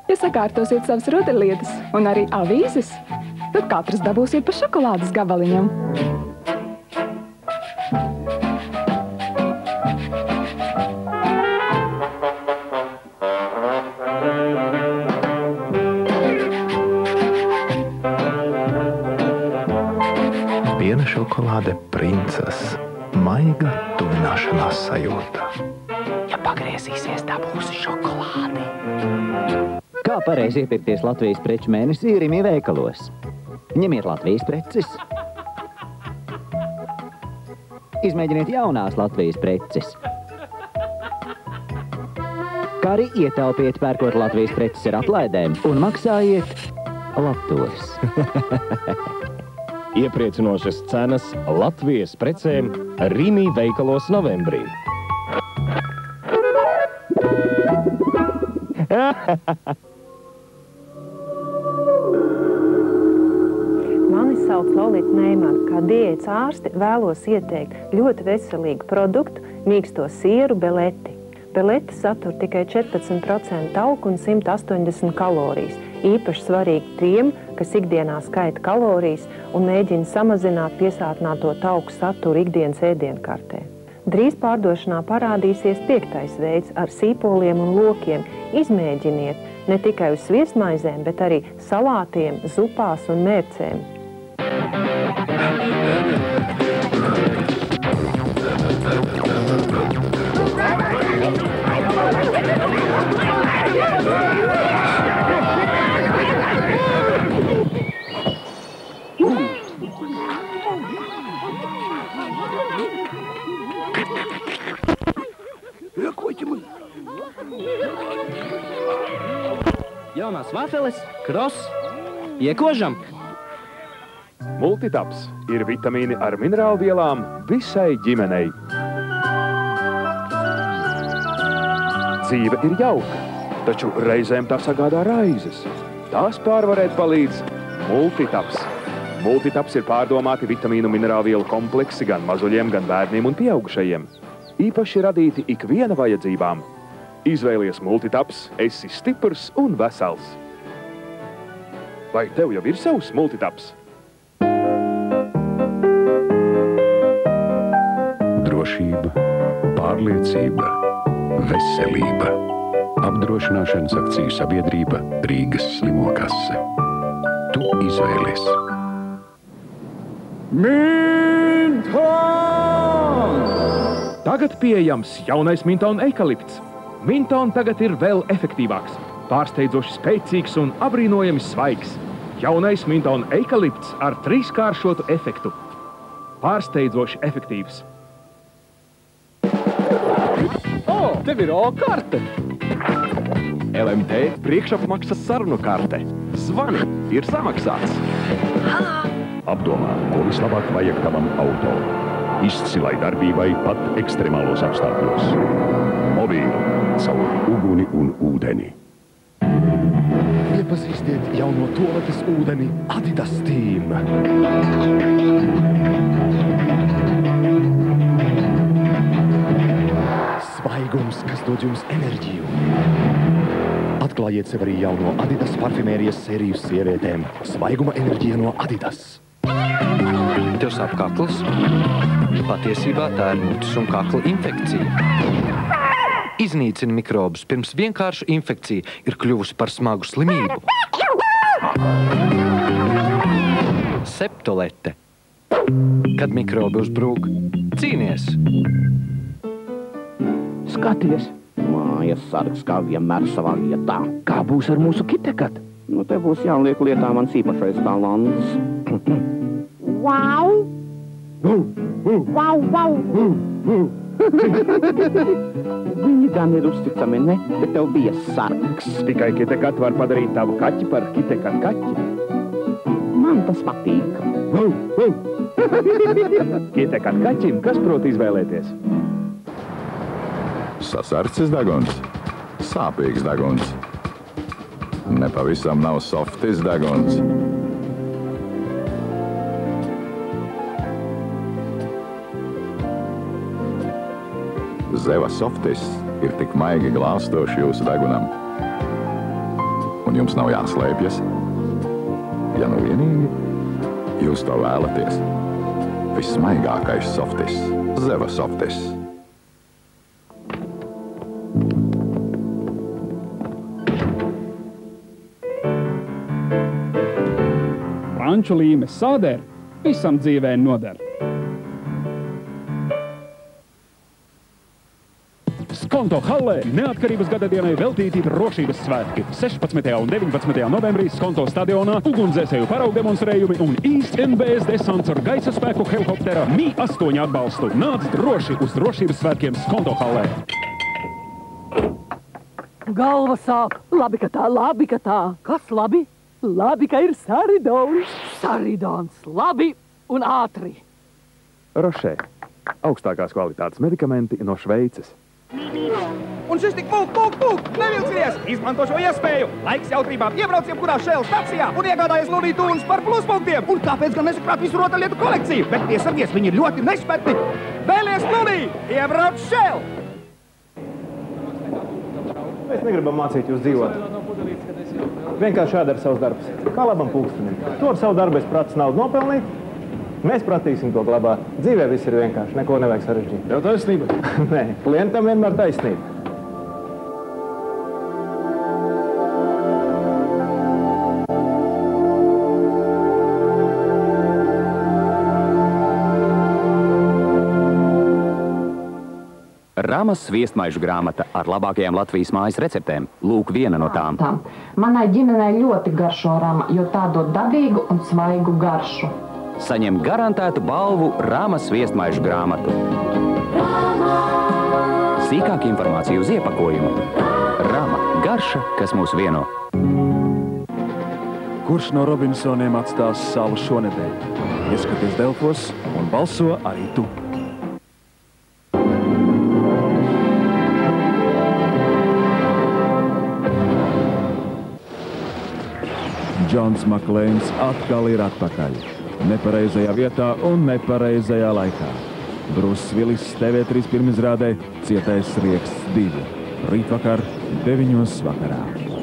Ja sakārtosiet savas rotaļlietas un arī avīzes, tad katrs dabūsiet pa šokolādes gabaliņam. Piena šokolāde princas. Maiga tuvināšanās sajūta. Ja pagriezīsies, dabūsi šokolādi. Kā pareizi iepirkties Latvijas preču mēnesī Rimi veikalos? Ņemiet Latvijas preces. Izmēģiniet jaunās Latvijas preces. Kā arī ietaupiet pērkot Latvijas preces ar atlaidēm un maksājiet latos. Iepriecinošas cenas Latvijas precēm Rimi veikalos novembrī. Mani sauc Lolita Neimana. Kā diētas ārste vēlos ieteikt ļoti veselīgu produktu, mīksto sieru Beleti. Beleti satur tikai 14% tauku un 180 kalorijas. Īpaši svarīgi tiem, kas ikdienā skaita kalorijas un mēģina samazināt piesātināto tauku saturu ikdienas ēdienkartē. Drīz pārdošanā parādīsies 5. veids ar sīpoliem un lokiem. Izmēģiniet ne tikai uz sviestmaizēm, bet arī salātiem, zupās un mērcēm. Jaunās vafeles, kross, iekožam. Multitaps ir vitamīni ar minerālvielām visai ģimenei. Dzīve ir jauka, taču reizēm tā sagādā raizes. Tās pārvarēt palīdz Multitaps. Multitaps ir pārdomāti vitamīnu minerālvielu kompleksi gan mazuļiem, gan bērniem un pieaugušajiem. Īpaši radīti ikviena vajadzībām. Izvēlies Multitaps, esi stiprs un vesels. Vai tev jau ir savs Multitaps? Drošība, pārliecība, veselība. Apdrošināšanas akciju sabiedrība Rīgas slimo kase. Tu izvēlies. Minton! Tagad pieejams jaunais Minton eikalipts. Minton tagad ir vēl efektīvāks, pārsteidzoši spēcīgs un abrīnojami svaigs. Jaunais Minton eikalipts ar 3-kāršotu efektu. Pārsteidzoši efektīvs. Tev ir O-karte! LMT priekšapmaksas sarunu karte. Zvani, ir samaksāts. Apdomā, ko vislabāk vajag tavam auto. Izcilai darbībai pat ekstremālos apstākļos. Mobīli caur uguni un ūdeni. Iepazīstiet jauno toaletes ūdeni Adidas Steam. Svaigums, kas dod jums enerģiju. Atklājiet sev arī jauno Adidas parfimērijas sēriju sievietēm. Svaiguma enerģija no Adidas. Tev sāp kakls? Patiesībā tā ir mutes un kakla infekcija. Iznīcina mikrobus, pirms vienkārša infekcija ir kļuvusi par smagu slimību. Septolete. Kad mikrobi uzbrūk, cīnies! Skaties! Mājas sargs kā vienmēr savā vietā. Kā būs ar mūsu KitKat? Nu, te būs jāliek lietā mans īpašais talants. Wow! Wow, wow! Viņi gan ir uzticami, ne? Bet tev bija sargs. Tikai KitKat var padarīt tavu kaķi par KitKat kaķi. Man tas patīk. KitKat kaķim, kas prot izvēlēties? Sasarcis deguns, sāpīgs deguns. Nepavisam nav softis deguns. Zeva softis ir tik maigi glāstoši jūsu degunam. un jums nav jāslēpjas. Ja nu vienīgi jūs to vēlaties. Vissmaigākais softis – Zeva softis. Franču līmes sādēr visam dzīvē noder. Skonto hallē neatkarības gadadienai veltīti drošības svētki. 16. un 19. novembrī Skonto stadionā ugunsdzēsēju paraugu demonstrējumi un East NBS desants ar gaisa spēku helikoptera Mi-8 atbalstu. Nāc droši uz drošības svētkiem Skonto hallē. Galva sāp. Labi, ka tā, labi, ka tā. Kas labi? Labi, ka ir Saridons. Saridons. Labi un ātri. Rošē. Augstākās kvalitātes medikamenti no Šveices. Un šis tik pūk! Nevilcies! Izmanto šo iespēju! Laiks jautrībām iebrauc jebkurā Shell stacijā un iegādājies Lunī Tunes par pluspunktiem! Un kāpēc gan nesakrāt visu rotaļlietu kolekciju? Bet piesargies, viņi ir ļoti nešpetni! Vēlies Lunī! Iebrauc Shell! Mēs negribam mācīt jūs dzīvot. Vienkārši jādara savs darbs. Kā labam pulkstenim. To ar savu darbu es prats naudu nopelnīt. Mēs pratīsim to glabāt. Dzīvē viss ir vienkārši, neko nevajag sarežģīt. Tev taisnība? Nē, klientam vienmēr taisnība. Ramas sviestmaižu grāmata ar labākajām Latvijas mājas receptēm. Lūk, viena no tām. Manai ģimenei ļoti garšo rama, jo tā dod dabīgu un svaigu garšu. Saņem garantētu balvu Ramas sviestmaižu grāmatu. Sīkāka informācija uz iepakojumu. Rama – garša, kas mūs vieno. Kurš no Robinsoniem atstās salu šonedēļ? Ieskaties Delfos un balso arī tu. Džons Maklēns atkal ir atpakaļ. Nepareizajā vietā un nepareizajā laikā. Bruss Vilis TV3 pirmizrādē Cietais rieksts 2. Rītvakar 9:00 vakarā.